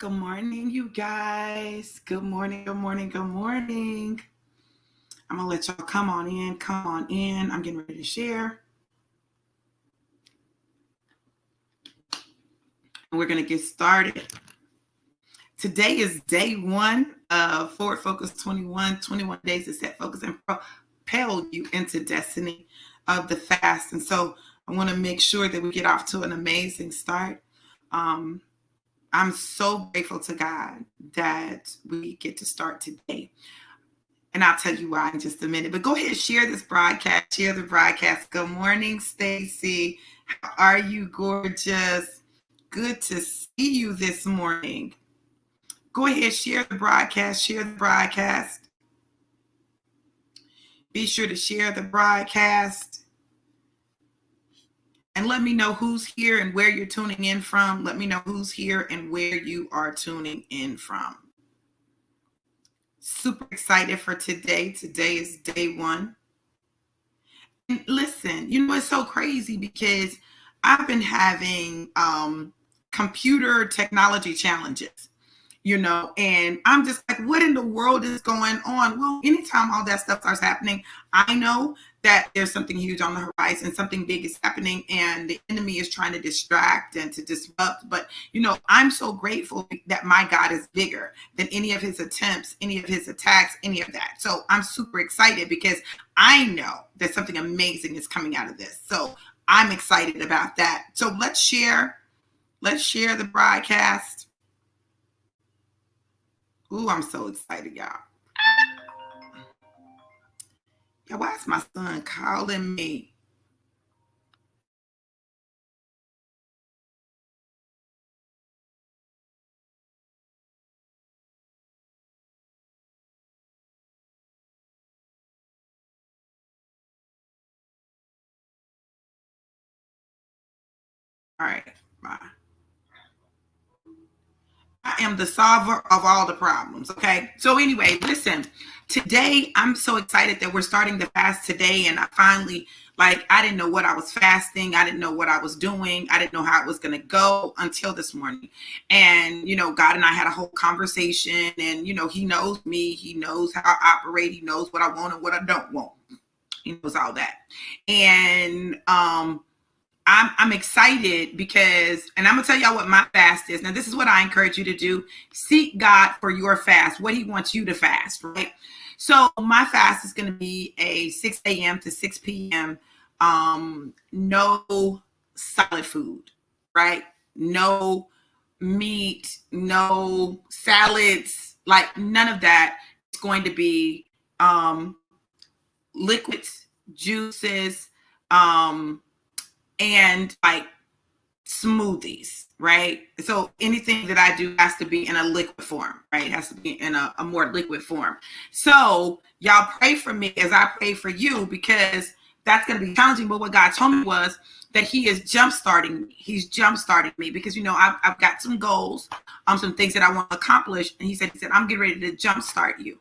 Good morning, you guys. Good morning, good morning, good morning. I'm going to let y'all come on in. Come on in. I'm getting ready to share. And we're going to get started. Today is day one of Forward Focus 21 days to set focus and propel you into destiny of the fast. And so I want to make sure that we get off to an amazing start. I'm so grateful to God that we get to start today. And I'll tell you why in just a minute. But go ahead, share this broadcast. Share the broadcast. Good morning, Stacy. How are you, gorgeous? Good to see you this morning. Go ahead, share the broadcast. Share the broadcast. Be sure to share the broadcast. And let me know who's here and where you're tuning in from. Let me know who's here and where you are tuning in from. Super excited for today. Today is day one. And listen, it's so crazy because I've been having computer technology challenges, and I'm just like, what in the world is going on? Well, anytime all that stuff starts happening, I know that there's something huge on the horizon, something big is happening, and the enemy is trying to distract and to disrupt. But, I'm so grateful that my God is bigger than any of his attempts, any of his attacks, any of that. So I'm super excited because I know that something amazing is coming out of this. So I'm excited about that. So let's share the broadcast. Ooh, I'm so excited, y'all. Yeah, why is my son calling me? All right, bye. I am the solver of all the problems. Okay. So anyway, listen, today I'm so excited that we're starting the fast today. And I finally, I didn't know what I was fasting. I didn't know what I was doing. I didn't know how it was going to go until this morning. And, God and I had a whole conversation and, he knows me. He knows how I operate. He knows what I want and what I don't want. He knows all that. And, I'm excited because, and I'm going to tell y'all what my fast is. Now, this is what I encourage you to do. Seek God for your fast, what he wants you to fast, right? So my fast is going to be a 6 a.m. to 6 p.m. No solid food, right? No meat, no salads, none of that. It's going to be liquids, juices, and smoothies, right? So anything that I do has to be in a liquid form, right? It has to be in a more liquid form. So y'all pray for me as I pray for you, because that's going to be challenging. But what God told me was that he is jumpstarting me. He's jumpstarting me because, I've got some goals, some things that I want to accomplish. And he said, I'm getting ready to jumpstart you.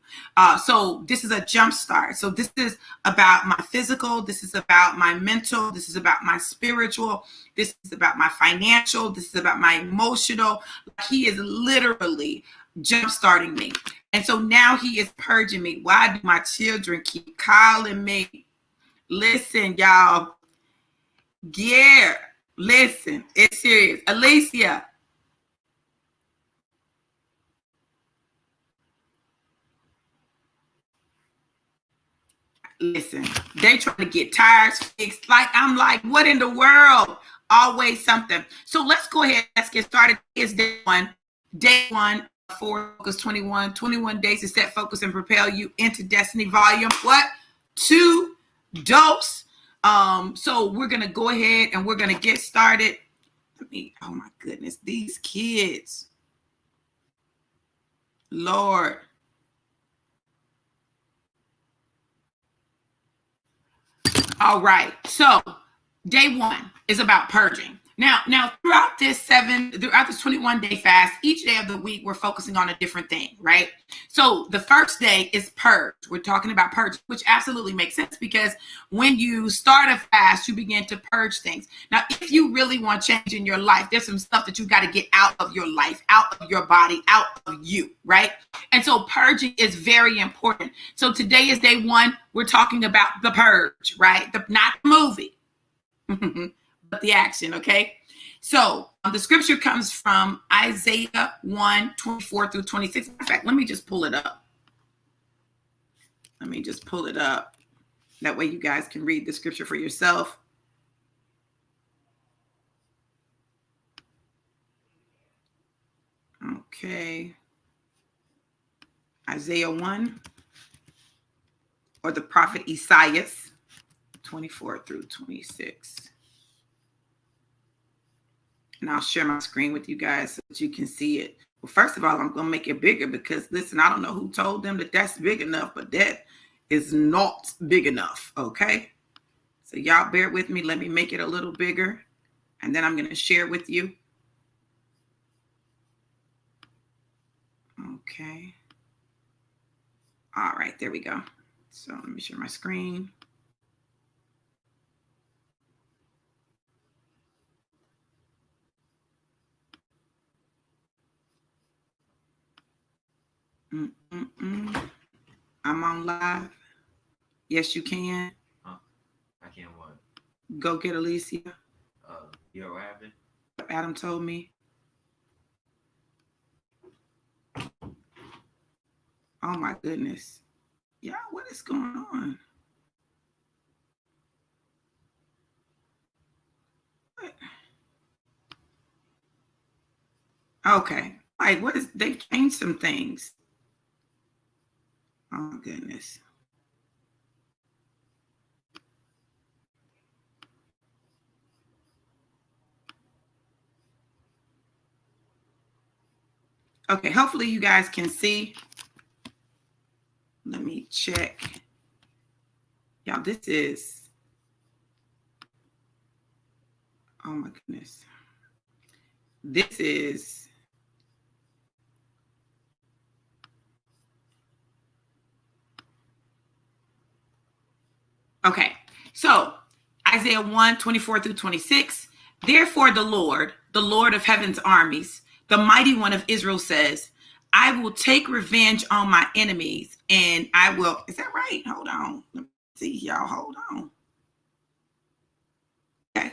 So this is a jumpstart. So this is about my physical. This is about my mental. This is about my spiritual. This is about my financial. This is about my emotional. He is literally jumpstarting me. And so now he is purging me. Why do my children keep calling me? Listen, y'all. Yeah, listen, it's serious. Alicia. Listen, they trying to get tires fixed. I'm like, what in the world? Always something. So let's go ahead. Let's get started. It's day one. Day one. Focus 21 days to set focus and propel you into destiny. Volume what? 2 dose. So we're gonna go ahead and we're gonna get started. Oh my goodness, these kids. Lord. All right. So day one is about purging. Now throughout this 21-day fast, each day of the week, we're focusing on a different thing, right? So the first day is purge. We're talking about purge, which absolutely makes sense because when you start a fast, you begin to purge things. Now, if you really want change in your life, there's some stuff that you got to get out of your life, out of your body, out of you, right? And so purging is very important. So today is day one. We're talking about the purge, right? Not the movie. But the action, okay? So the scripture comes from Isaiah 1:24-26. In fact, let me just pull it up. That way you guys can read the scripture for yourself. Okay. Isaiah 1, or the prophet Isaiah 24-26. And I'll share my screen with you guys so that you can see it. Well, first of all, I'm going to make it bigger because, listen, I don't know who told them that that's big enough, but that is not big enough, okay? So y'all bear with me. Let me make it a little bigger, and then I'm going to share with you. Okay. All right, there we go. So let me share my screen. I'm on live. Yes, you can. Huh? I can't what? Go get Alicia. You're rapping? Adam told me. Oh my goodness. Yeah, what is going on? What? Okay. Like, what is, they've changed some things. Oh my goodness. Okay, hopefully you guys can see. Let me check. Y'all, this is, oh my goodness. This is, okay. So Isaiah 1:24-26. Therefore the Lord of heaven's armies, the mighty one of Israel says, I will take revenge on my enemies and I will, is that right? Hold on. Let me see, y'all. Hold on. Okay.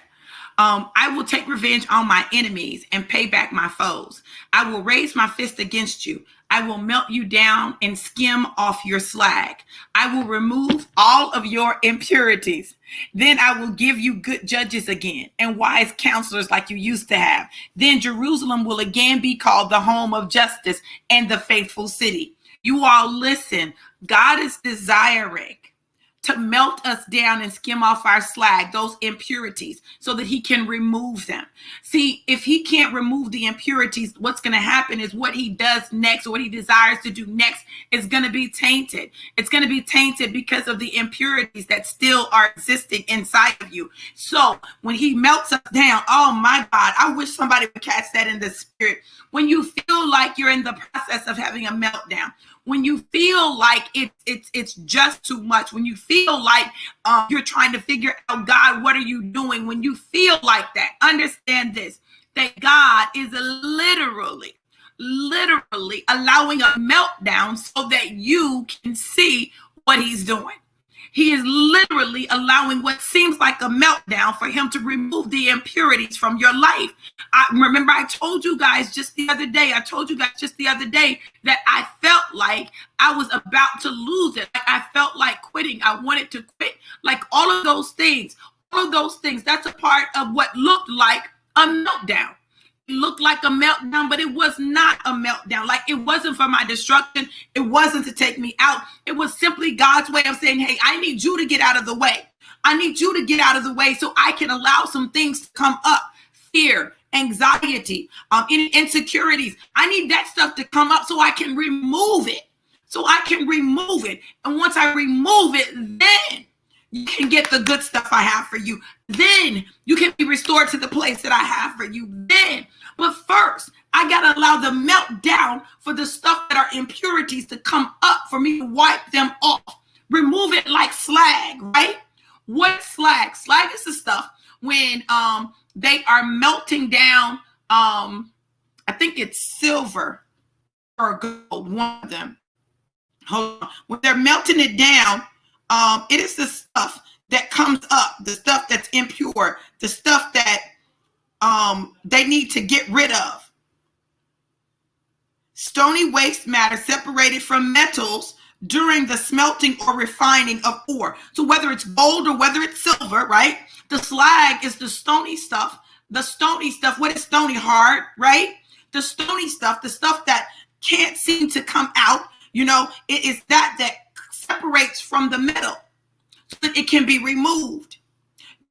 I will take revenge on my enemies and pay back my foes. I will raise my fist against you. I will melt you down and skim off your slag. I will remove all of your impurities. Then I will give you good judges again and wise counselors like you used to have. Then Jerusalem will again be called the home of justice and the faithful city. You all listen. God is desiring to melt us down and skim off our slag, those impurities, so that he can remove them. See, if he can't remove the impurities, what's going to happen is what he does next, or what he desires to do next, is going to be tainted. It's going to be tainted because of the impurities that still are existing inside of you. So when he melts us down, oh my God, I wish somebody would catch that in the spirit. When you feel like you're in the process of having a meltdown, when you feel like it's just too much, when you feel like you're trying to figure out, God, what are you doing? When you feel like that, understand this, that God is literally allowing a meltdown so that you can see what he's doing. He is literally allowing what seems like a meltdown for him to remove the impurities from your life. I told you guys just the other day that I felt like I was about to lose it. Like I felt like quitting. I wanted to quit. Like all of those things, that's a part of what looked like a meltdown. It looked like a meltdown, but it was not a meltdown. Like it wasn't for my destruction. It wasn't to take me out. It was simply God's way of saying, hey, I need you to get out of the way. I need you to get out of the way so I can allow some things to come up. Fear, anxiety, insecurities. I need that stuff to come up so I can remove it. And once I remove it, then you can get the good stuff I have for you. Then you can be restored to the place that I have for you then. But first, I got to allow the meltdown for the stuff that are impurities to come up for me to wipe them off. Remove it like slag, right? What slag? Slag is the stuff when they are melting down, I think it's silver or gold, one of them. Hold on. When they're melting it down, it is the stuff that comes up, the stuff that's impure, the stuff that they need to get rid of. Stony waste matter separated from metals during the smelting or refining of ore. So whether it's gold or whether it's silver, right? The slag is the stony stuff. The stony stuff, what is stony? Hard, right? The stony stuff, the stuff that can't seem to come out, it is that separates from the metal so that it can be removed.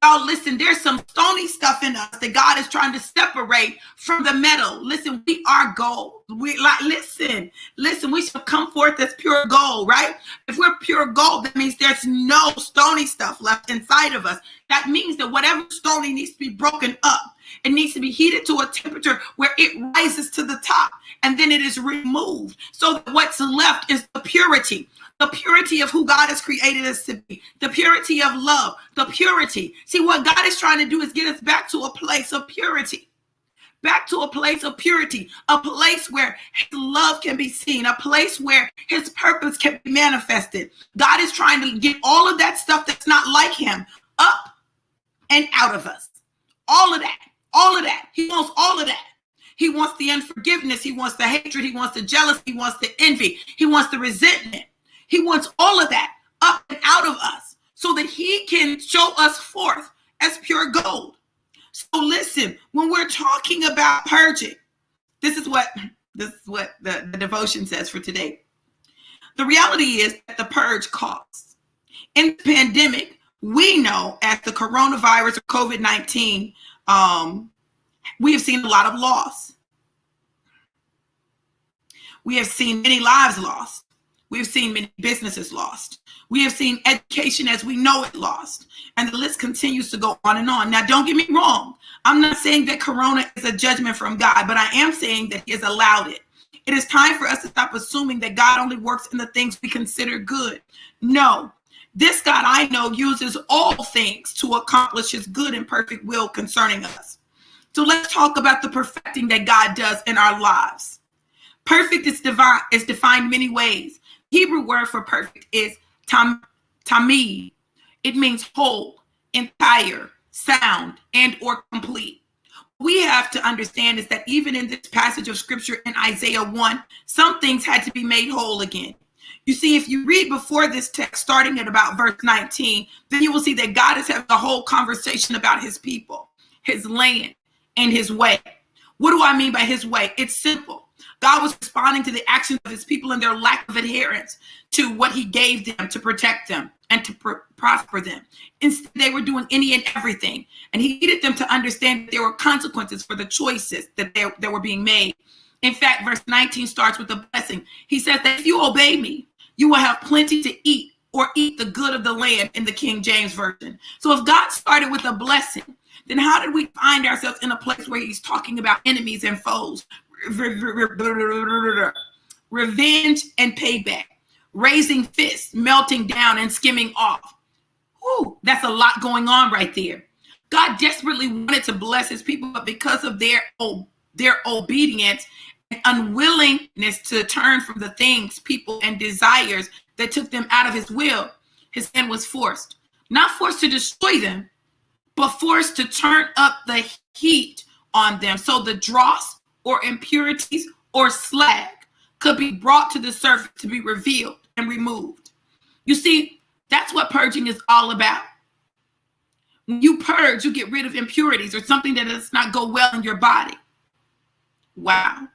Y'all, listen, there's some stony stuff in us that God is trying to separate from the metal. Listen, we are gold. Listen, we shall come forth as pure gold, right? If we're pure gold, that means there's no stony stuff left inside of us. That means that whatever stony needs to be broken up. It needs to be heated to a temperature where it rises to the top and then it is removed. So that what's left is the purity of who God has created us to be, the purity of love, the purity. See, what God is trying to do is get us back to a place of purity, a place where his love can be seen, a place where his purpose can be manifested. God is trying to get all of that stuff that's not like him up and out of us. All of that. He wants all of that. He wants the unforgiveness. He wants the hatred. He wants the jealousy. He wants the envy. He wants the resentment. He wants all of that up and out of us so that he can show us forth as pure gold. So listen, when we're talking about purging, this is what the devotion says for today. The reality is that the purge costs. In the pandemic, we know as the coronavirus or COVID-19, we have seen a lot of loss. We have seen many lives lost. We have seen many businesses lost. We have seen education as we know it lost. And the list continues to go on and on. Now, don't get me wrong. I'm not saying that Corona is a judgment from God, but I am saying that he has allowed it. It is time for us to stop assuming that God only works in the things we consider good. No, this God I know uses all things to accomplish his good and perfect will concerning us. So let's talk about the perfecting that God does in our lives. Perfect is defined many ways. Hebrew word for perfect is tamid. It means whole, entire, sound, and or complete. We have to understand is that even in this passage of scripture in Isaiah 1, some things had to be made whole again. You see, if you read before this text, starting at about verse 19, then you will see that God is having a whole conversation about his people, his land, and his way. What do I mean by his way? It's simple. God was responding to the actions of his people and their lack of adherence to what he gave them to protect them and to prosper them. Instead, they were doing any and everything. And he needed them to understand that there were consequences for the choices that were being made. In fact, verse 19 starts with a blessing. He says that if you obey me, you will have plenty to eat or eat the good of the land in the King James Version. So if God started with a blessing, then how did we find ourselves in a place where he's talking about enemies and foes? Revenge and payback, raising fists, melting down and skimming off. Whew, that's a lot going on right there. God desperately wanted to bless his people, but because of their obedience and unwillingness to turn from the things, people, and desires that took them out of his will, his hand was forced. Not forced to destroy them, but forced to turn up the heat on them. So the dross or impurities or slag could be brought to the surface to be revealed and removed. You see, that's what purging is all about. When you purge, you get rid of impurities or something that does not go well in your body. Wow.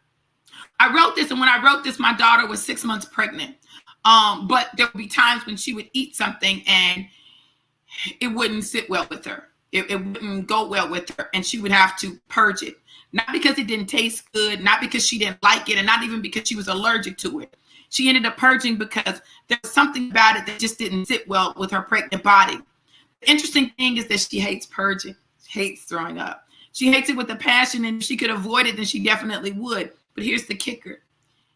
I wrote this, and when I wrote this, my daughter was 6 months pregnant. But there would be times when she would eat something and it wouldn't sit well with her. It wouldn't go well with her, and she would have to purge it. Not because it didn't taste good, not because she didn't like it, and not even because she was allergic to it. She ended up purging because there was something about it that just didn't sit well with her pregnant body. The interesting thing is that she hates purging, hates throwing up. She hates it with a passion, and if she could avoid it, then she definitely would. But here's the kicker.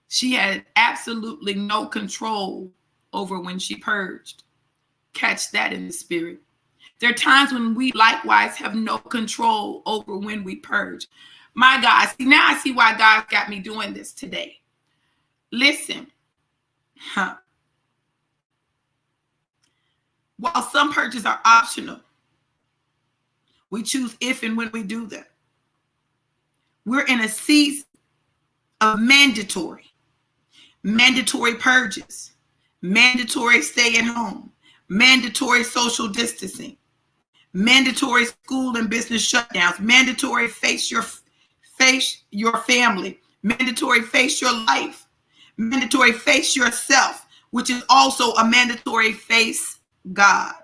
She had absolutely no control over when she purged. Catch that in the spirit. There are times when we likewise have no control over when we purge. My God, see, now I see why God got me doing this today. Listen, while some purges are optional, we choose if and when we do them. We're in a season of mandatory purges, mandatory stay at home, mandatory social distancing, mandatory school and business shutdowns, mandatory face your family, mandatory face your life, mandatory face yourself, which is also a mandatory face God.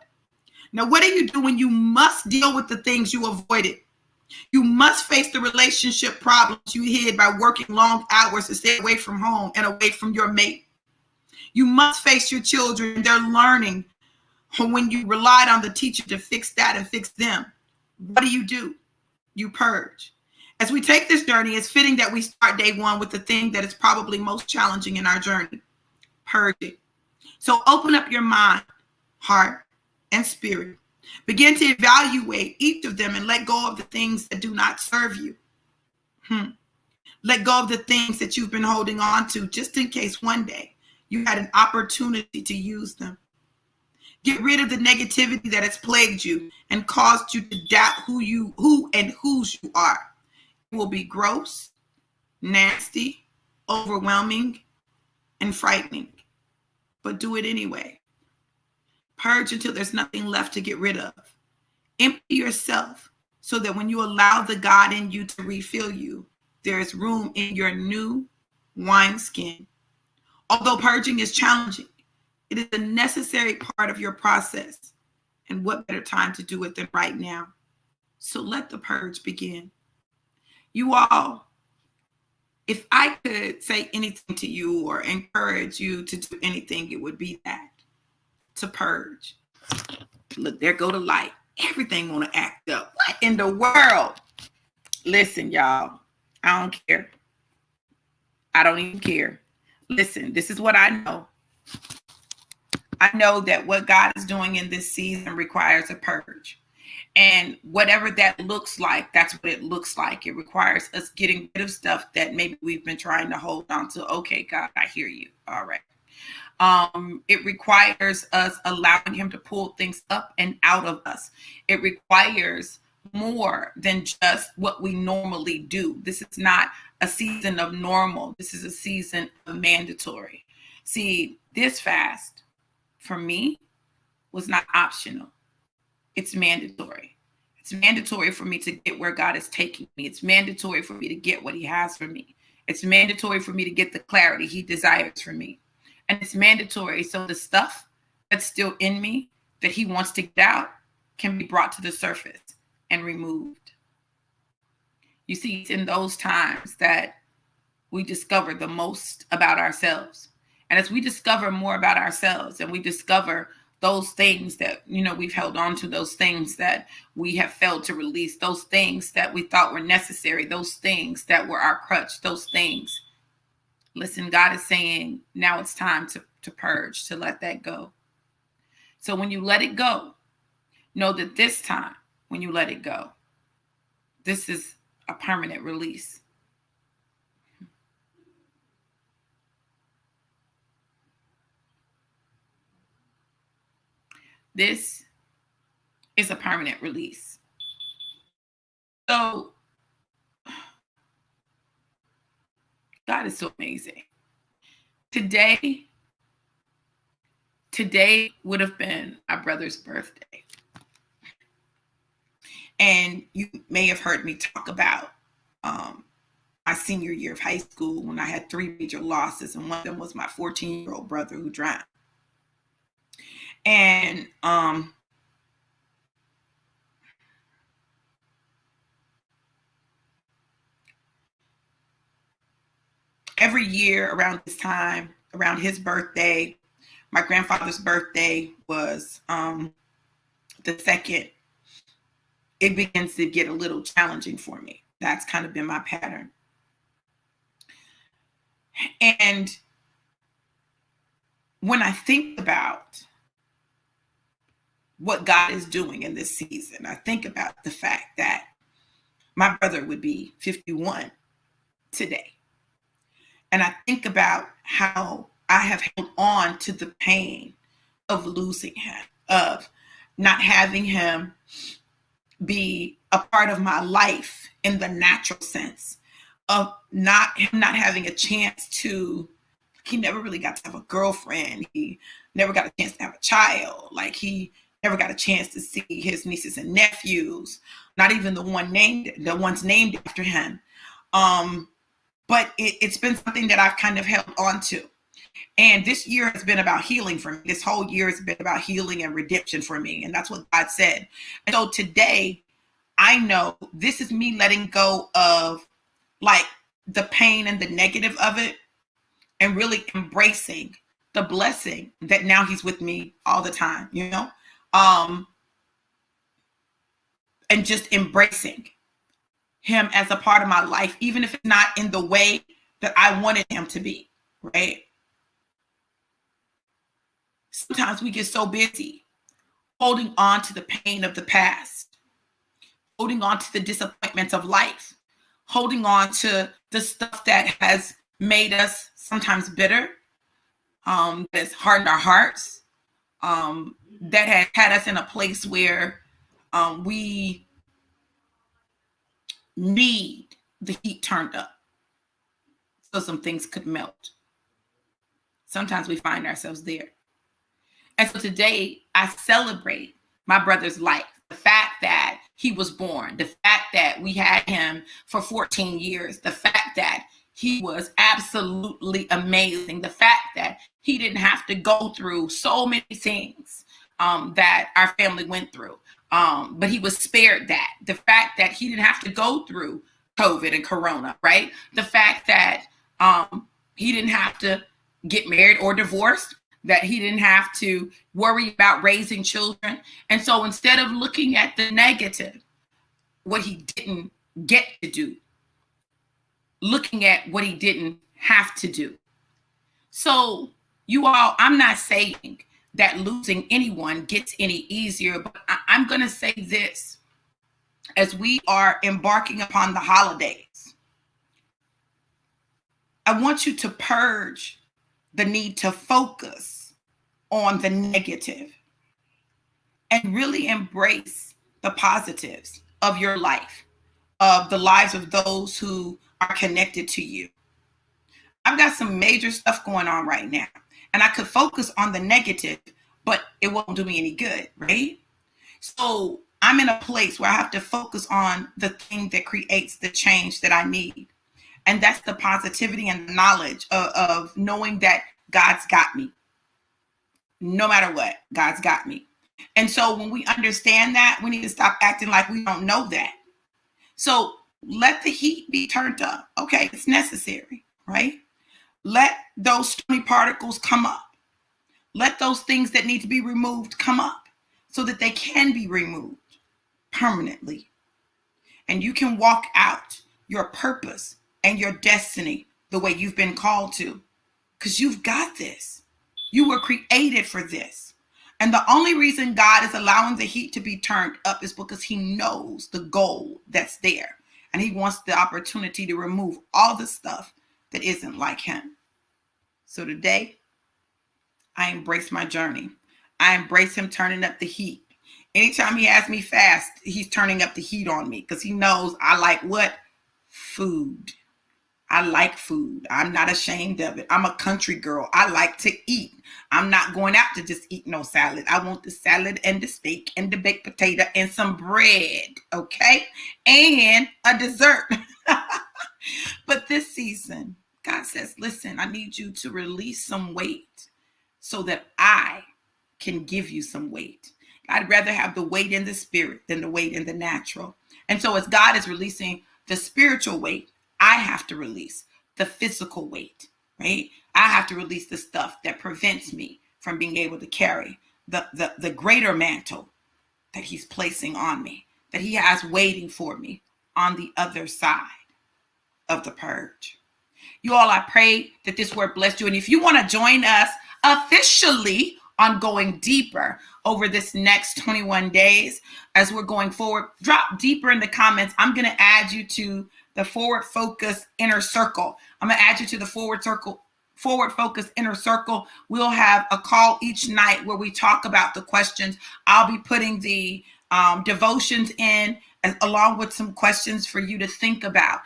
Now, what do you do when you must deal with the things you avoided? You must face the relationship problems you hid by working long hours to stay away from home and away from your mate. You must face your children and their learning when you relied on the teacher to fix that and fix them. What do? You purge. As we take this journey, it's fitting that we start day one with the thing that is probably most challenging in our journey, purging. So open up your mind, heart, and spirit. Begin to evaluate each of them and let go of the things that do not serve you. Let go of the things that you've been holding on to just in case one day you had an opportunity to use them. Get rid of the negativity that has plagued you and caused you to doubt who and whose you are. It will be gross, nasty, overwhelming, and frightening. But do it anyway. Purge until there's nothing left to get rid of. Empty yourself so that when you allow the God in you to refill you, there is room in your new wineskin. Although purging is challenging, it is a necessary part of your process. And what better time to do it than right now? So let the purge begin. You all, if I could say anything to you or encourage you to do anything, it would be that. To purge. Look, there go the light. Everything want to act up. What in the world? Listen, y'all. I don't care. I don't even care. Listen, this is what I know. I know that what God is doing in this season requires a purge. And whatever that looks like, that's what it looks like. It requires us getting rid of stuff that maybe we've been trying to hold on to. Okay, God, I hear you. All right. It requires us allowing him to pull things up and out of us. It requires more than just what we normally do. This is not a season of normal. This is a season of mandatory. See, this fast for me was not optional. It's mandatory. It's mandatory for me to get where God is taking me. It's mandatory for me to get what he has for me. It's mandatory for me to get the clarity he desires for me. And it's mandatory so the stuff that's still in me that he wants to get out can be brought to the surface and removed. You see, it's in those times that we discover the most about ourselves. And as we discover more about ourselves and we discover those things that, we've held on to, those things that we have failed to release, those things that we thought were necessary, those things that were our crutch, those things. Listen, God is saying, now it's time to purge, to let that go. So when you let it go, know that this time, when you let it go, this is a permanent release. This is a permanent release. So God is so amazing. Today would have been my brother's birthday. And you may have heard me talk about my senior year of high school when I had 3 major losses, and one of them was my 14-year-old brother who drowned. And every year around this time, around his birthday, my grandfather's birthday was the second it begins to get a little challenging for me. That's kind of been my pattern. And when I think about what God is doing in this season, I think about the fact that my brother would be 51 today. And I think about how I have held on to the pain of losing him, of not having him be a part of my life in the natural sense, of not having a chance to, he never really got to have a girlfriend. He never got a chance to have a child. Like, he never got a chance to see his nieces and nephews, not even the ones named after him. But it's been something that I've kind of held on to. And this year has been about healing for me. This whole year has been about healing and redemption for me. And that's what God said. And so today, I know this is me letting go of like the pain and the negative of it, and really embracing the blessing that now he's with me all the time, you know? And just embracing him as a part of my life, even if it's not in the way that I wanted him to be, right? Sometimes we get so busy holding on to the pain of the past, holding on to the disappointments of life, holding on to the stuff that has made us sometimes bitter, that's hardened our hearts, that has had us in a place where we need the heat turned up so some things could melt. Sometimes we find ourselves there. And so today I celebrate my brother's life, the fact that he was born, the fact that we had him for 14 years, the fact that he was absolutely amazing, the fact that he didn't have to go through so many things that our family went through. But he was spared that. The fact that he didn't have to go through COVID and Corona, right? The fact that he didn't have to get married or divorced, that he didn't have to worry about raising children. And so instead of looking at the negative, what he didn't get to do, looking at what he didn't have to do. So you all, I'm not saying that losing anyone gets any easier, but I'm going to say this. As we are embarking upon the holidays, I want you to purge the need to focus on the negative and really embrace the positives of your life, of the lives of those who are connected to you. I've got some major stuff going on right now, and I could focus on the negative, but it won't do me any good, right? So I'm in a place where I have to focus on the thing that creates the change that I need. And that's the positivity and the knowledge of knowing that God's got me. No matter what, God's got me. And so when we understand that, we need to stop acting like we don't know that. So let the heat be turned up. Okay, it's necessary, right? Let those stony particles come up. Let those things that need to be removed come up so that they can be removed permanently. And you can walk out your purpose and your destiny the way you've been called to, because you've got this. You were created for this. And the only reason God is allowing the heat to be turned up is because he knows the goal that's there. And he wants the opportunity to remove all the stuff that isn't like him. So today, I embrace my journey. I embrace him turning up the heat. Anytime he has me fast, he's turning up the heat on me because he knows I like what? Food. I like food. I'm not ashamed of it. I'm a country girl. I like to eat. I'm not going out to just eat no salad. I want the salad and the steak and the baked potato and some bread, okay? And a dessert. But this season, God says, listen, I need you to release some weight so that I can give you some weight. I'd rather have the weight in the spirit than the weight in the natural. And so as God is releasing the spiritual weight, I have to release the physical weight, right? I have to release the stuff that prevents me from being able to carry the greater mantle that he's placing on me, that he has waiting for me on the other side of the purge. You all, I pray that this word blessed you. And if you want to join us officially on going deeper over this next 21 days as we're going forward, drop deeper in the comments. I'm going to add you to the Forward Focus Inner Circle. I'm going to add you to the Forward Focus Inner Circle. We'll have a call each night where we talk about the questions. I'll be putting the devotions in along with some questions for you to think about.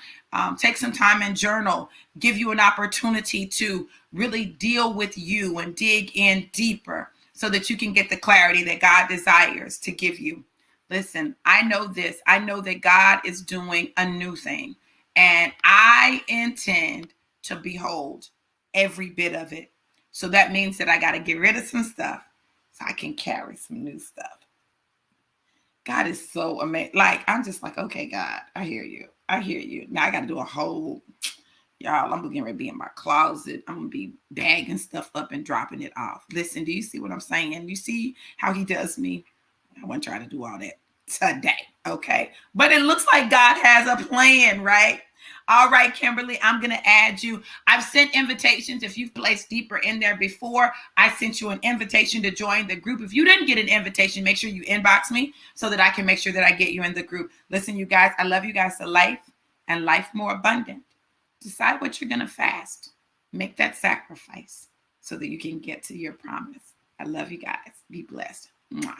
Take some time and journal, give you an opportunity to really deal with you and dig in deeper so that you can get the clarity that God desires to give you. Listen, I know this. I know that God is doing a new thing, and I intend to behold every bit of it. So that means that I got to get rid of some stuff so I can carry some new stuff. God is so amazing. Like, I'm just like, okay, God, I hear you. I hear you. Now I got to do a whole, y'all, I'm getting ready to be in my closet. I'm going to be bagging stuff up and dropping it off. Listen, do you see what I'm saying? You see how he does me? I wasn't trying to do all that today, okay? But it looks like God has a plan, right? All right, Kimberly, I'm going to add you. I've sent invitations. If you've placed deeper in there before, I sent you an invitation to join the group. If you didn't get an invitation, make sure you inbox me so that I can make sure that I get you in the group. Listen, you guys, I love you guys to life and life more abundant. Decide what you're going to fast. Make that sacrifice so that you can get to your promise. I love you guys. Be blessed. Mwah.